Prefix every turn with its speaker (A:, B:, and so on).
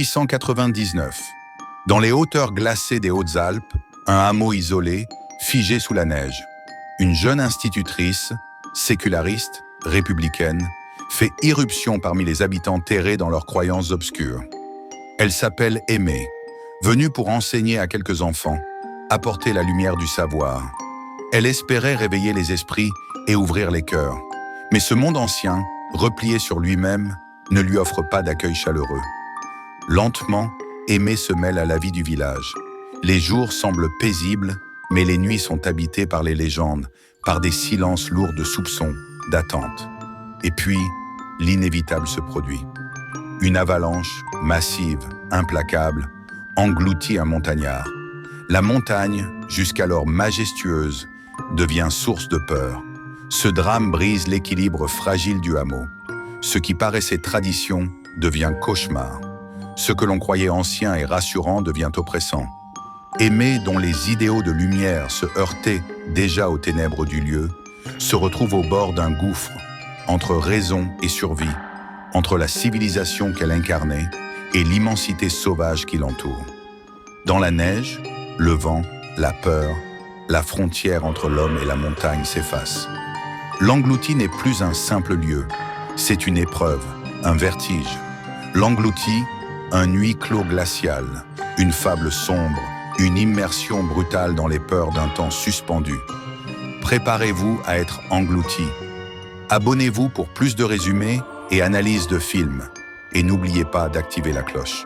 A: 1899. Dans les hauteurs glacées des Hautes-Alpes, un hameau isolé, figé sous la neige. Une jeune institutrice, séculariste, républicaine, fait irruption parmi les habitants terrés dans leurs croyances obscures. Elle s'appelle Aimée, venue pour enseigner à quelques enfants, apporter la lumière du savoir. Elle espérait réveiller les esprits et ouvrir les cœurs. Mais ce monde ancien, replié sur lui-même, ne lui offre pas d'accueil chaleureux. Lentement, Aimée se mêle à la vie du village. Les jours semblent paisibles, mais les nuits sont habitées par les légendes, par des silences lourds de soupçons, d'attentes. Et puis, l'inévitable se produit. Une avalanche, massive, implacable, engloutit un montagnard. La montagne, jusqu'alors majestueuse, devient source de peur. Ce drame brise l'équilibre fragile du hameau. Ce qui paraissait tradition devient cauchemar. Ce que l'on croyait ancien et rassurant devient oppressant. Aimée, dont les idéaux de lumière se heurtaient déjà aux ténèbres du lieu, se retrouve au bord d'un gouffre, entre raison et survie, entre la civilisation qu'elle incarnait et l'immensité sauvage qui l'entoure. Dans la neige, le vent, la peur, la frontière entre l'homme et la montagne s'efface. L'englouti n'est plus un simple lieu, c'est une épreuve, un vertige. L'englouti, un huis clos glacial, une fable sombre, une immersion brutale dans les peurs d'un temps suspendu. Préparez-vous à être englouti. Abonnez-vous pour plus de résumés et analyses de films. Et n'oubliez pas d'activer la cloche.